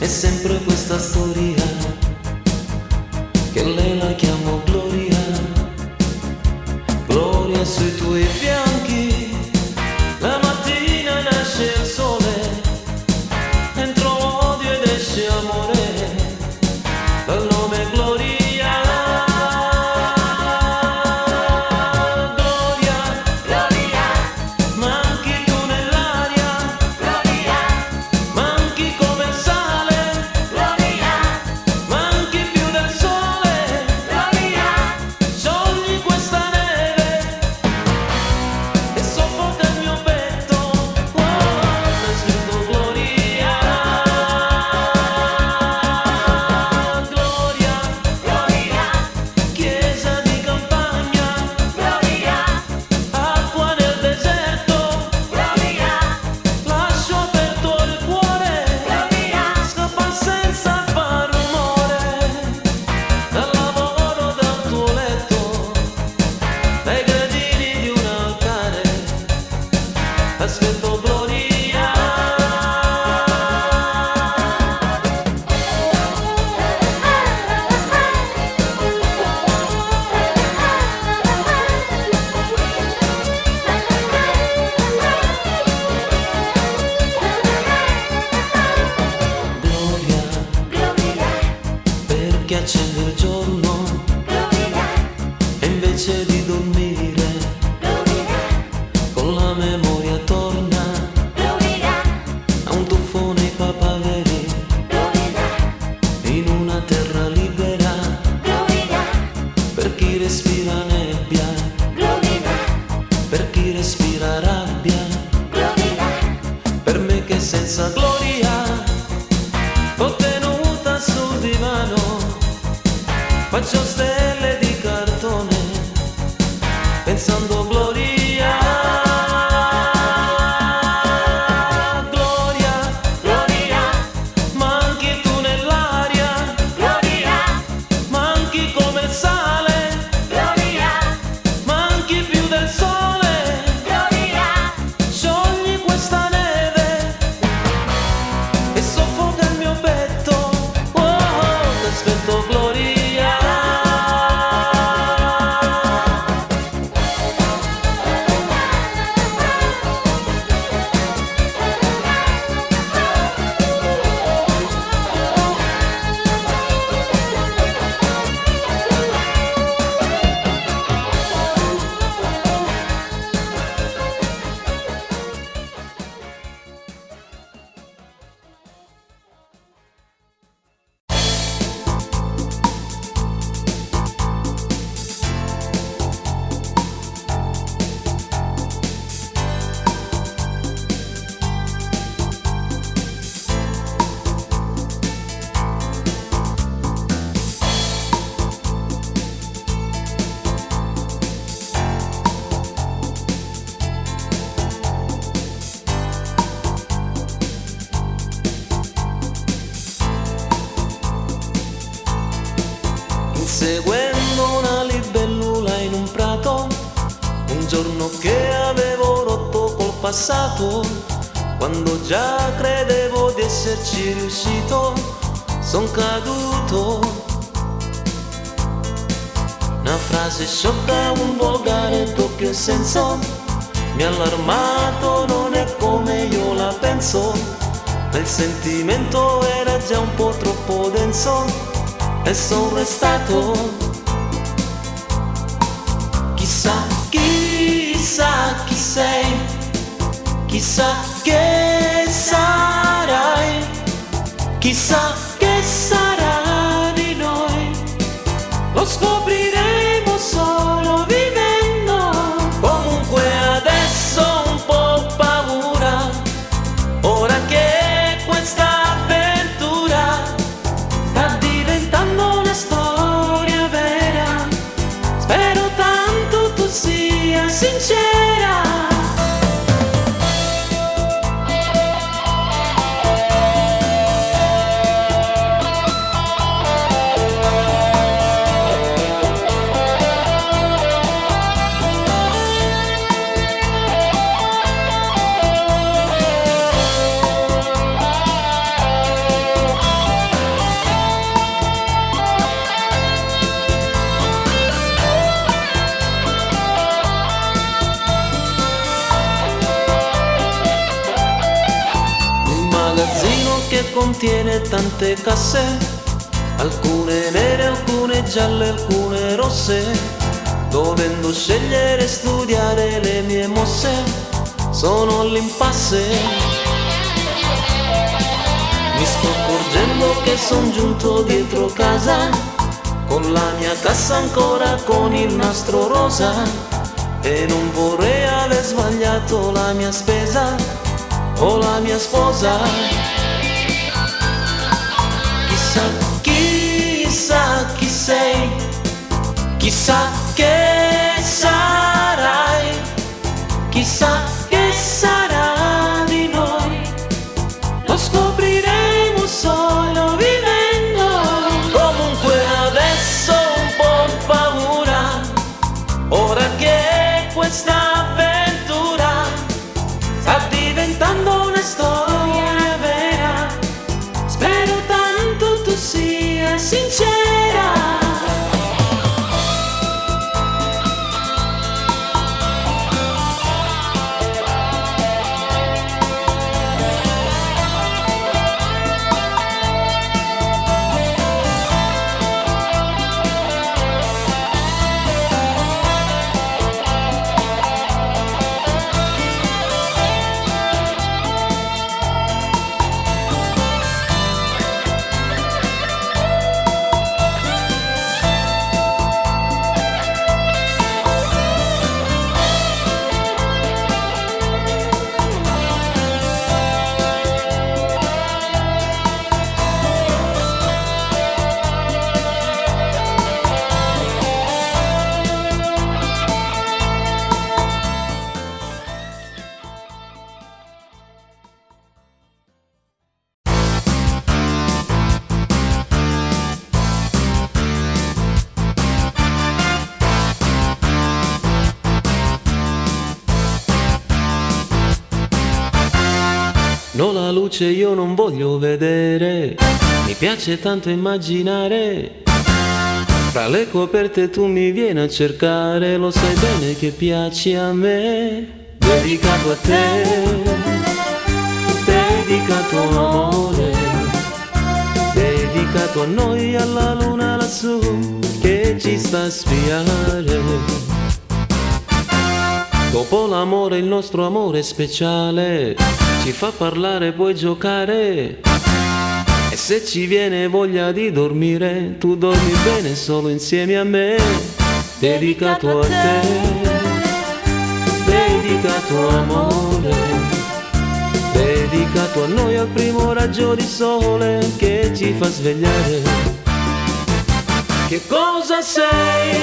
È sempre questa storia che lei la chiamo Gloria. Gloria sui tuoi fianchi, la mattina nasce il sole, entro odio ed esce amore, dal nome Gloria. Accende il giorno e invece di dormire con la memoria torna a un tuffo nei papaveri in una terra libera per chi respira nebbia, per chi respira rabbia, per me che senza gloria ho tenuta sul divano. Faccio stelle di cartone pensando gloria. Gloria, gloria, manchi tu nell'aria. Gloria, manchi come il sale. Gloria, manchi più del sole. Gloria, sciogli questa neve e soffoca il mio petto. Oh, t'aspetto gloria. Seguendo una libellula in un prato, un giorno che avevo rotto col passato, quando già credevo di esserci riuscito, son caduto. Una frase sciocca, un volgare doppio senso, mi ha allarmato, non è come io la penso, ma il sentimento era già un po' troppo denso e son restato. Chissà, chissà chi sei, chissà che sarai, chissà che sarà di noi, lo scopriremo solo vivendo. Comunque adesso un po' paura, ora che questa avventura sta diventando una storia vera, spero tanto tu sia sincera. contiene tante casse, alcune nere, alcune gialle, alcune rosse. Dovendo scegliere e studiare le mie mosse, sono all'impasse. Mi sto accorgendo che son giunto dietro casa, con la mia cassa ancora con il nastro rosa, e non vorrei aver sbagliato la mia spesa o la mia sposa. Chissà, chissà chi sei, chissà che sarai, chissà che sarà di noi, lo scopriremo solo vivendo. Comunque adesso un po' paura, ora che questa avventura sta diventando una storia vera, spero tanto tu sia sincera. No, la luce io non voglio vedere, mi piace tanto immaginare. Fra le coperte tu mi vieni a cercare, lo sai bene che piaci a me. Dedicato a te, dedicato amore, dedicato a noi, alla luna lassù che ci sta a spiare. Dopo l'amore il nostro amore speciale ci fa parlare, puoi giocare, e se ci viene voglia di dormire, tu dormi bene solo insieme a me. Dedicato a te, dedicato amore, dedicato a noi, al primo raggio di sole che ci fa svegliare. Che cosa sei?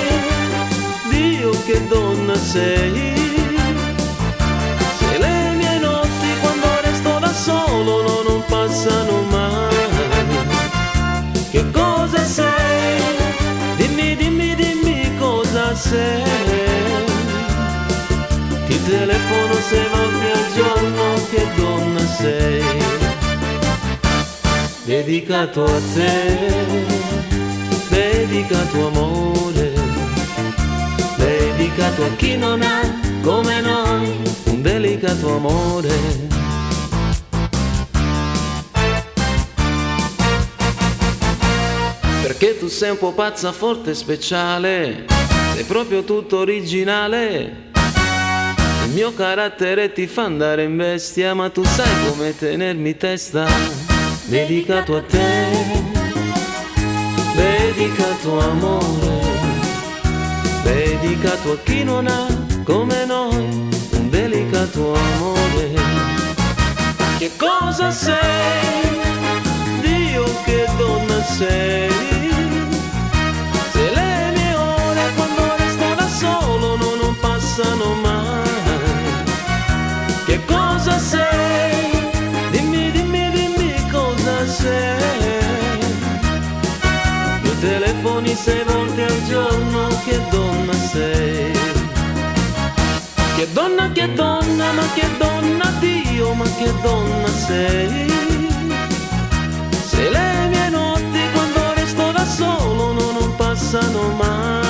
Dio, che donna sei? Se le mie notti quando resto da solo no, non passano mai. Che cosa sei? Dimmi, dimmi, dimmi cosa sei. Ti telefono 6 volte al giorno, che donna sei? Dedicato a te, dedicato amore, dedicato a chi non ha come noi un delicato amore. Perché tu sei un po' pazza, forte e speciale, sei proprio tutto originale. Il mio carattere ti fa andare in bestia, ma tu sai come tenermi testa. Dedicato a te, dedicato amore, dedicato a chi non ha come noi un delicato amore. Che cosa sei? Dio, che donna sei? Se le mie ore quando resto da solo no, non passano mai. Che cosa sei? Dimmi, dimmi, dimmi cosa sei. Tu telefoni 6 volte al giorno, che donna sei? Che donna, ma che donna Dio, ma che donna sei? Se le mie notti quando resto da solo no, non passano mai.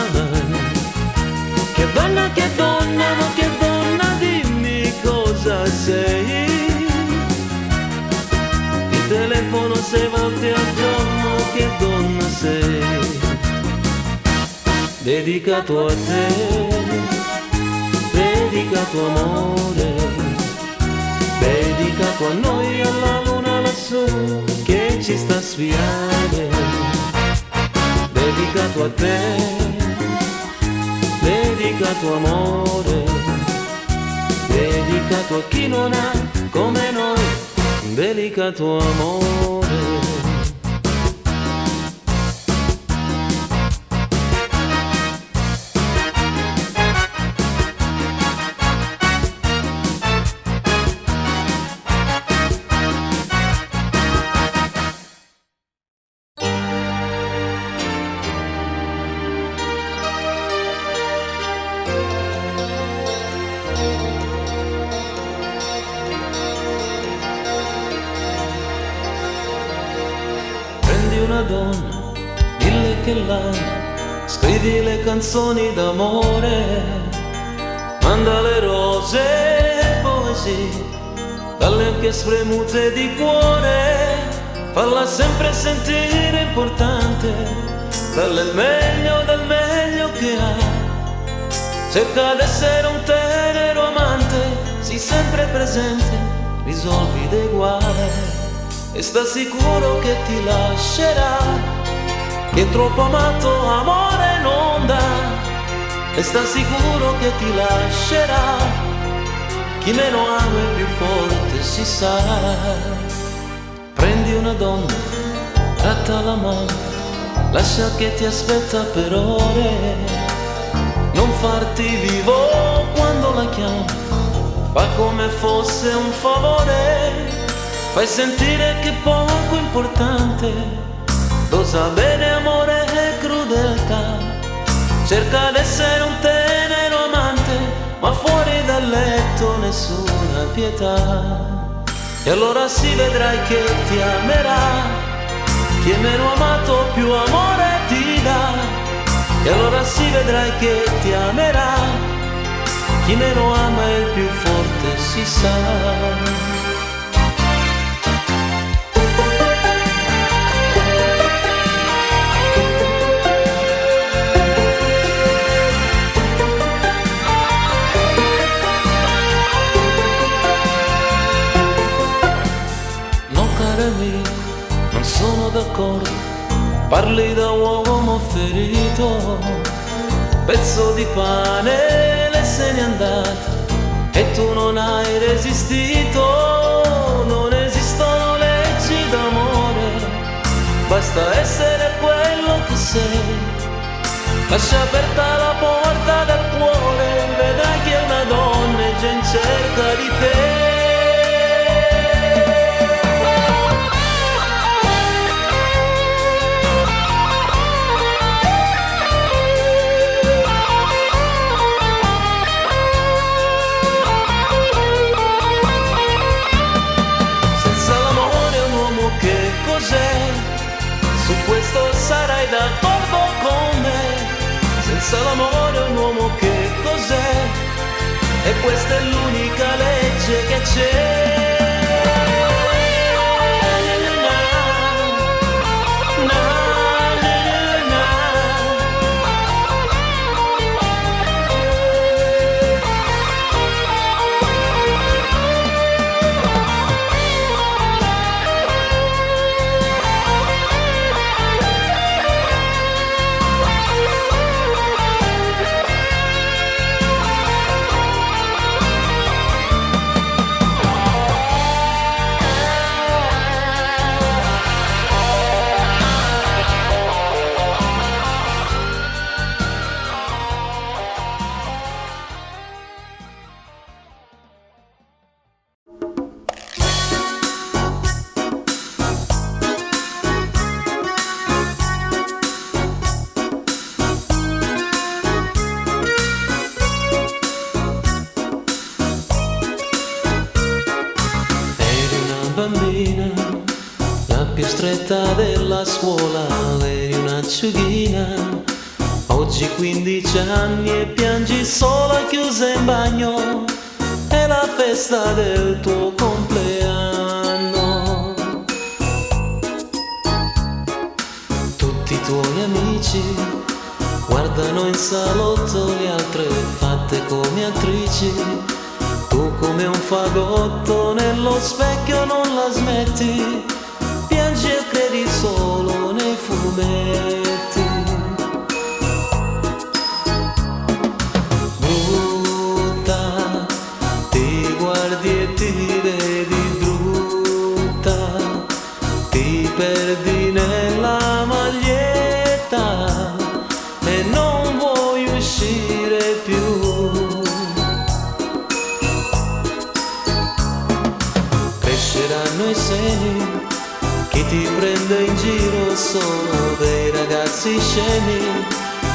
Che donna, ma che donna, dimmi cosa sei? Ti telefono 6 volte al giorno, che donna sei, dedicato a te, dedicato amore, dedicato a noi, alla luna lassù che ci sta a sfiare, dedicato a te, dedicato amore, dedicato a chi non ha come noi, dedicato amore. Una donna, dille che l'ha, scrivi le canzoni d'amore, manda le rose e poesie, dalle anche spremute di cuore, falla sempre sentire importante, dalle il meglio del meglio che ha, cerca d'essere un tenero amante, sii sempre presente, risolvi dei guai. E sta sicuro che ti lascerà, che troppo amato amore non dà. E sta sicuro che ti lascerà, chi meno ama è più forte si sa. Prendi una donna, tratta la mano, lascia che ti aspetta per ore, non farti vivo quando la chiami, fa come fosse un favore. Fai sentire che poco importante, dosa bene amore e crudeltà, cerca d'essere un tenero amante, ma fuori dal letto nessuna pietà. E allora sì vedrai che ti amerà, chi è meno amato più amore ti dà. E allora sì vedrai che ti amerà, chi meno ama è il più forte si sa. Non sono d'accordo, parli da uomo ferito, pezzo di pane le se n'è andata e tu non hai resistito. Non esistono leggi d'amore, basta essere quello che sei, lascia aperta la porta del cuore, vedrai che una donna è già in cerca di te. Su questo sarai d'accordo con me, senza l'amore un uomo che cos'è? E questa è l'unica legge che c'è. Bambina, la più stretta della scuola, eri un'acciughina, oggi 15 anni e piangi sola chiusa in bagno, è la festa del tuo compleanno. tutti i tuoi amici guardano in salotto le altre fatte come attrici. Tu come un fagotto nello specchio non la smetti, piangi e credi solo nei fumetti. Brutta, ti guardi e ti vedi brutta, ti perdi nella maglietta e non vuoi uscire più. Cresceranno i seni, chi ti prende in giro sono dei ragazzi scemi,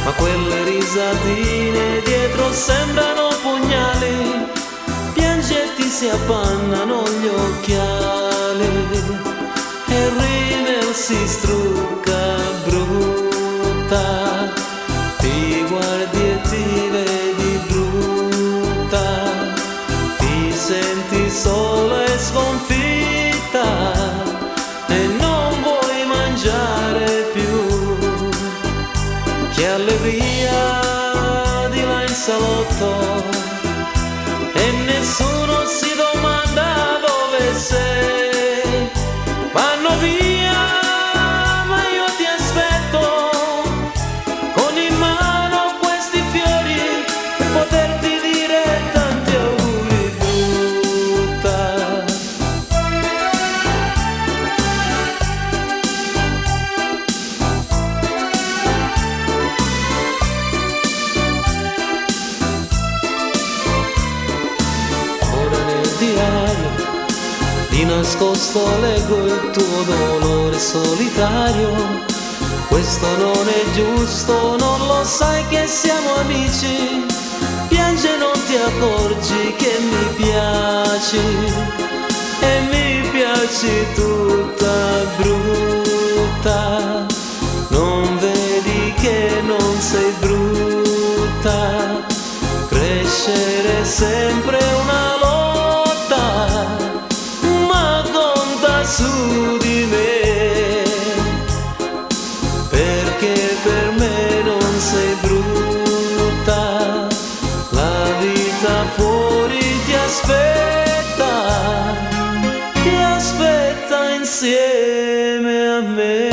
ma quelle risatine dietro sembrano pugnali, piangi e ti si appannano gli occhiali e il rimel si strucca brutta, ti guardi e ti vedi brutta, ti senti sola e sconfitta e non vuoi mangiare più. Che allegria di là in salotto e nessuno si domanda dove sei. Vanno via ma io ti aspetto con in mano questi fiori per poterti dire tanti auguri brutta. Di nascosto leggo il tuo dolore solitario, questo non è giusto, non lo sai che siamo amici, piangi e non ti accorgi che mi piaci e mi piaci tutta brutta, non vedi che non sei brutta, crescere è sempre una lotta, su di me, perché per me non sei brutta, la vita fuori ti aspetta insieme a me.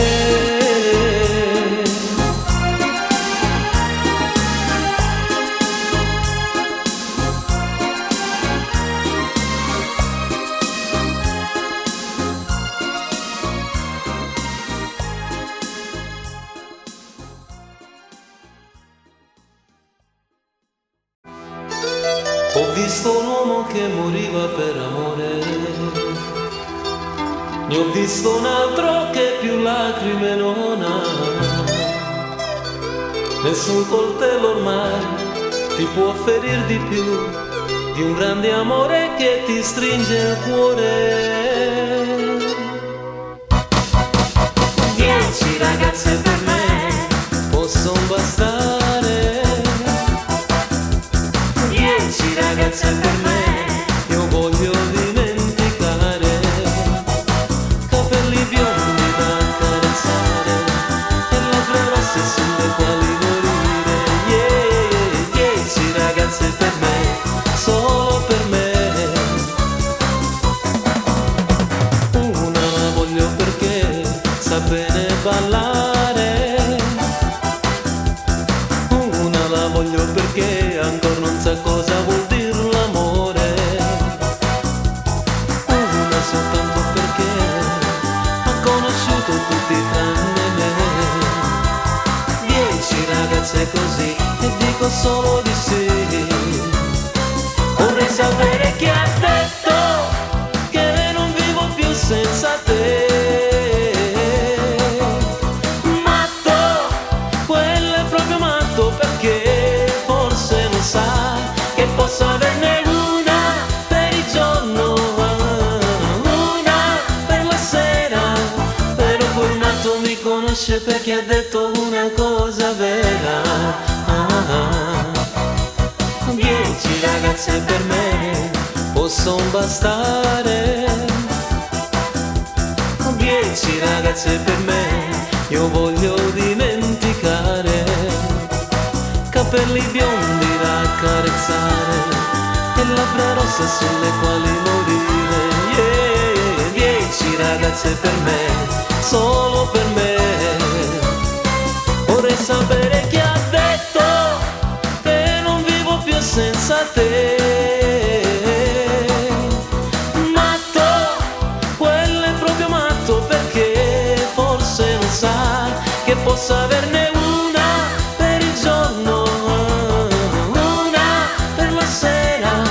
Ho visto un uomo che moriva per amore, ne ho visto un altro che più lacrime non ha. Nessun coltello ormai ti può ferir di più di un grande amore che ti stringe il cuore. 10 ragazze per me possono bastare, 10 ragazze per me, io voglio dimenticare, capelli biondi da accarezzare e labbra rosse sulle quali morire. Yeah, 10 ragazze per me, solo per me. Una la voglio perché sa bene ballare, una la voglio perché ancora non sa cosa vuol dire l'amore, una soltanto perché ha conosciuto tutti tranne me. 10 ragazze così e dico solo di sì. Vorrei sapere chi ha detto che non vivo più senza te. Matto, quello è proprio matto, perché forse non sa che posso averne una per il giorno, una per la sera, però quel matto mi conosce perché ha detto una cosa vera. 10 ragazze per me possono bastare, 10 ragazze per me, io voglio di sulle quali morire. Yeah, 10 ragazze per me, solo per me. Vorrei sapere chi ha detto che non vivo più senza te. Matto, quello è proprio matto, perché forse non sa che possa averne una per il giorno, una per la sera.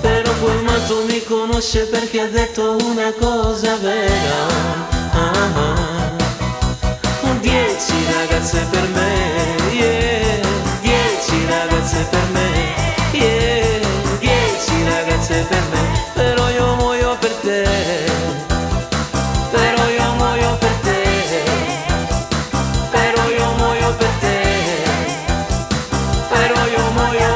Però quel matto mi conosce perché ha detto una cosa vera. 10 ragazze per me, yeah, 10 ragazze per me, yeah, 10 ragazze per me. Però io muoio per te, però io muoio per te, però io muoio per te, però io muoio.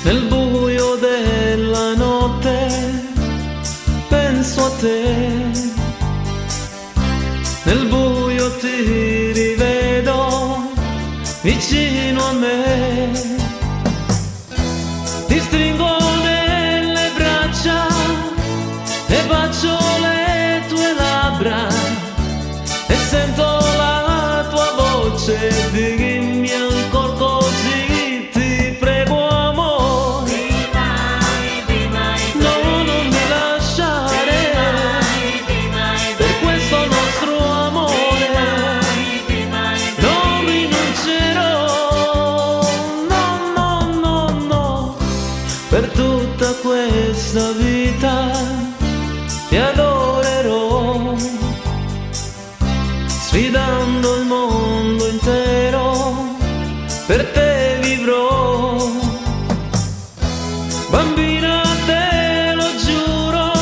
Nel buio della notte penso a te, nel buio ti rivedo vicino a me, ti stringo nelle braccia e bacio le tue labbra e sento la tua voce, dimmi ancora così, ti prego. Per tutta questa vita ti adorerò, sfidando il mondo intero, per te vivrò. Bambina, te lo giuro,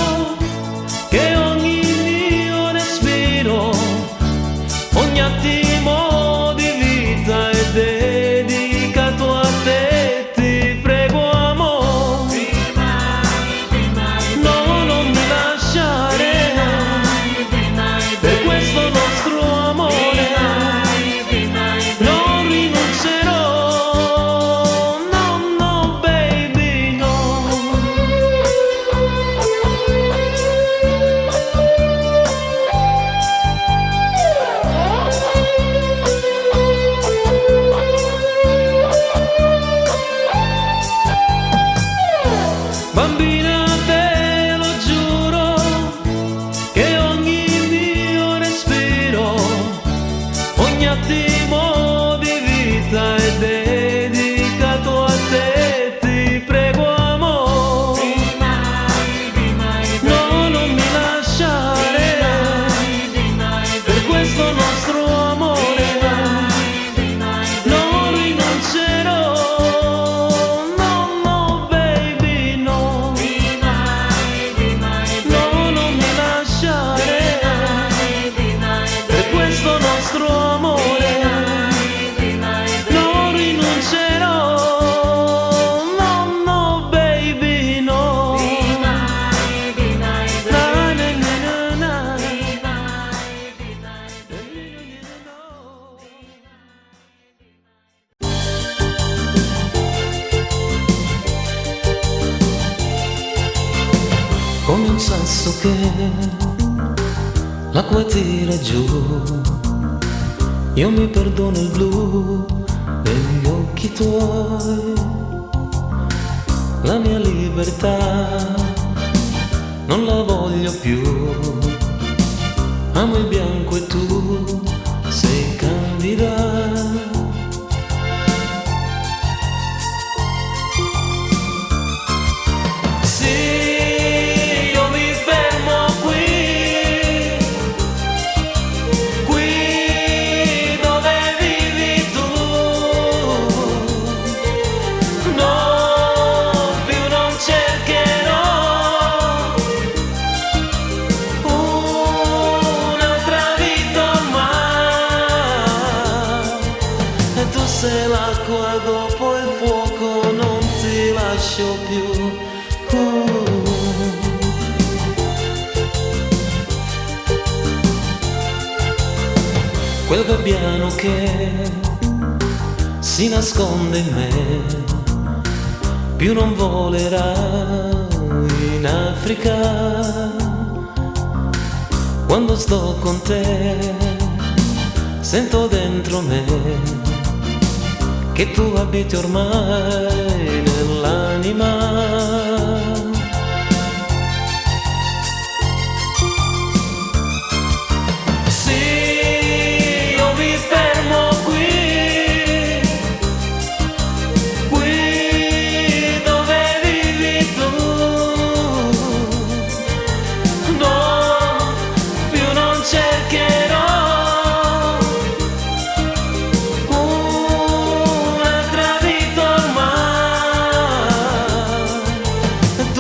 che ogni mio respiro, ogni attimo di vita è dedicato a te. Bambina, te lo giuro, che ogni mio respiro, ogni attimo di vita è dedicato a te. Ti prego amore, no, non mi lasciare, per questo nostro amore non rinuncerò. Come un sasso che l'acqua tira giù, io mi perdono il blu degli occhi tuoi. La mia libertà non la voglio più, amo il bianco e tu sei candida. quel gabbiano che si nasconde in me, più non volerà in Africa. Quando sto con te sento dentro me che tu abiti ormai nell'anima.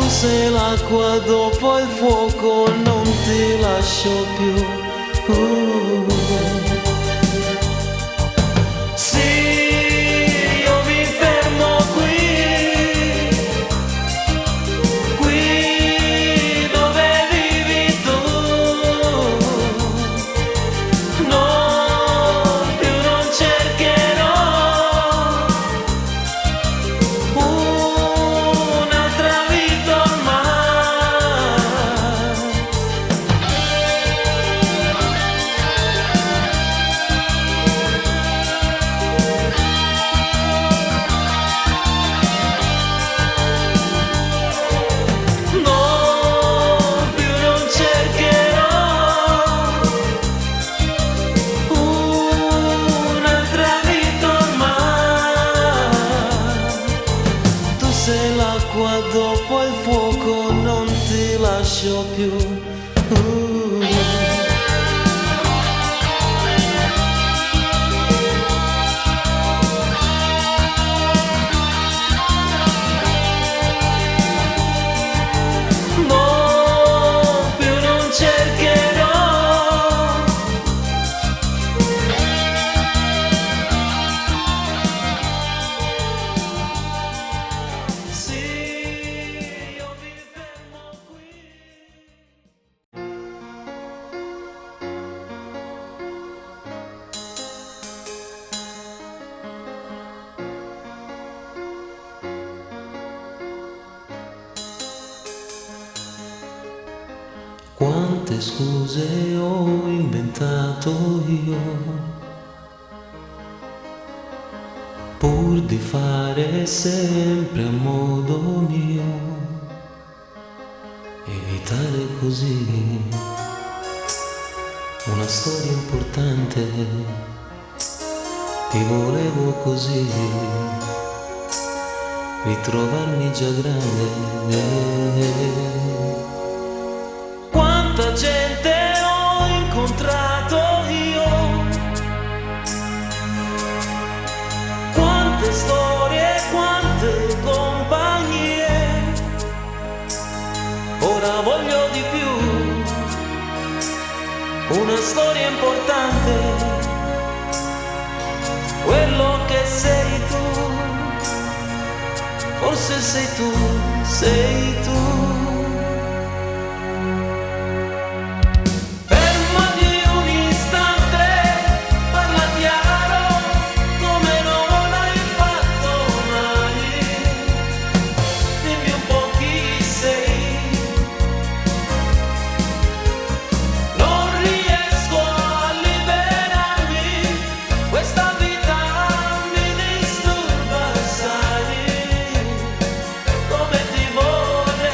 Se l'acqua dopo il fuoco non ti lascio più. Sì, io mi fermo qui dove vivi tu. No, più non cercherò l'acqua dopo il fuoco non ti lascio più. No, più non cercherò. Quante scuse ho inventato io pur di fare sempre a modo mio, evitare così una storia importante. Ti volevo così ritrovarmi già grande. Quanta gente ho incontrato io, quante storie, quante compagnie. Ora voglio di più, una storia importante, quello che sei tu, forse sei tu, sei tu. Come ti vorrei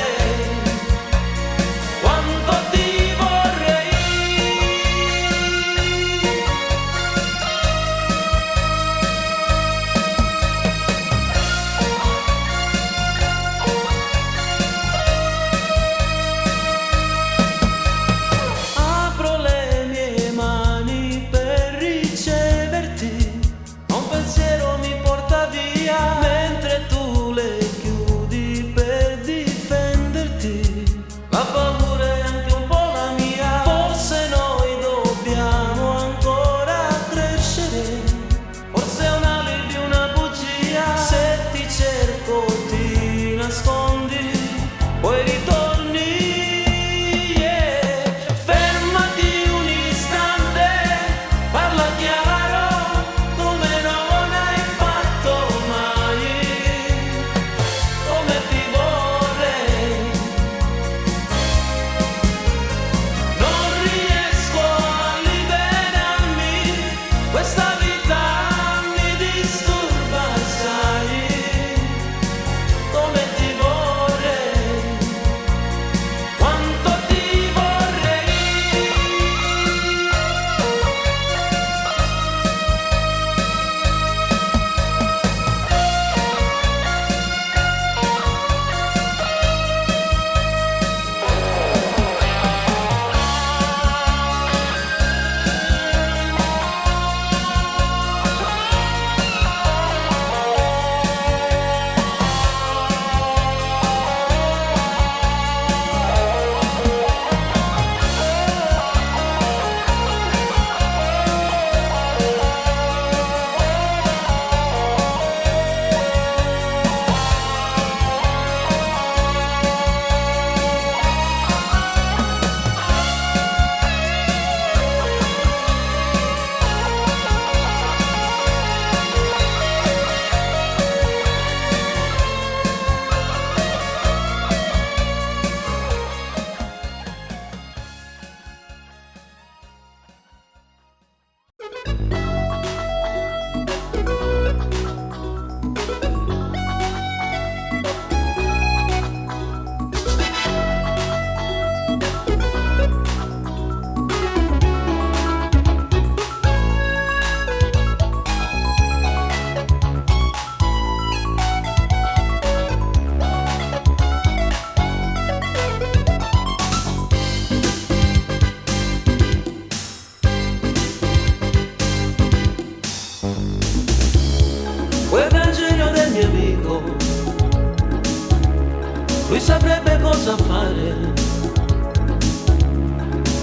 Lui saprebbe cosa fare,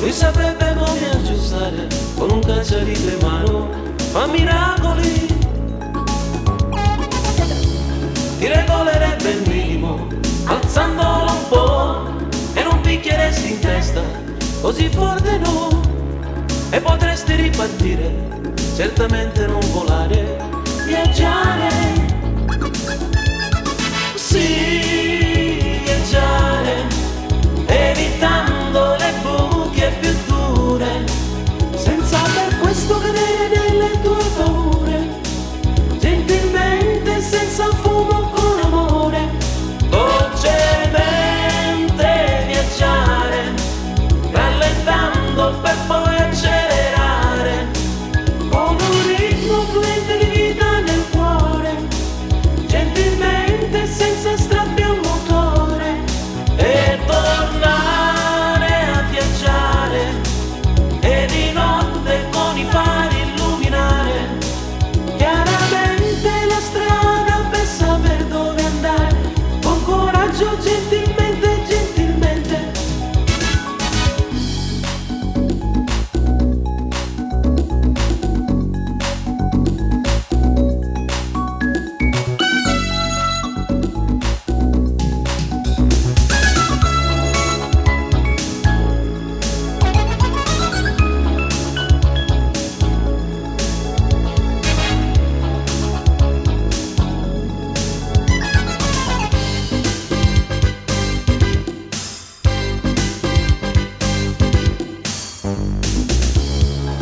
lui saprebbe come aggiustare, con un cacciavite in mano fa miracoli. Ti regolerebbe il minimo, alzandolo un po', e non picchieresti in testa, così forte no. E potresti ripartire, certamente non volare, viaggiare. Sì, viaggiare, evitando le buche più dure, senza per questo cadere nelle tue paure, gentilmente, senza fumo, con amore, dolcemente viaggiare, rallentando per poi accelerare, con un ritmo fluente di vita nel cuore, gentilmente, senza strappi a motore, e tornare a viaggiare, e di notte con i fari illuminare chiaramente la strada per saper dove andare, con coraggio, gentilmente, gentilmente.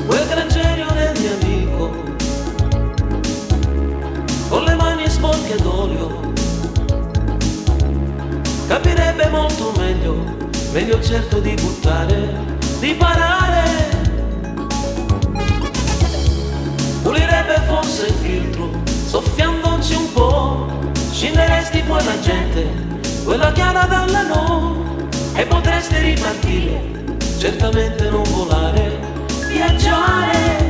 Quel gran genio del mio amico, con le mani sporche d'olio, capirebbe molto meglio, meglio certo di buttare, di parare. Pulirebbe forse il filtro, soffiandoci un po', scenderesti poi la gente, quella chiara dalla no, e potresti ripartire, certamente non volare, viaggiare.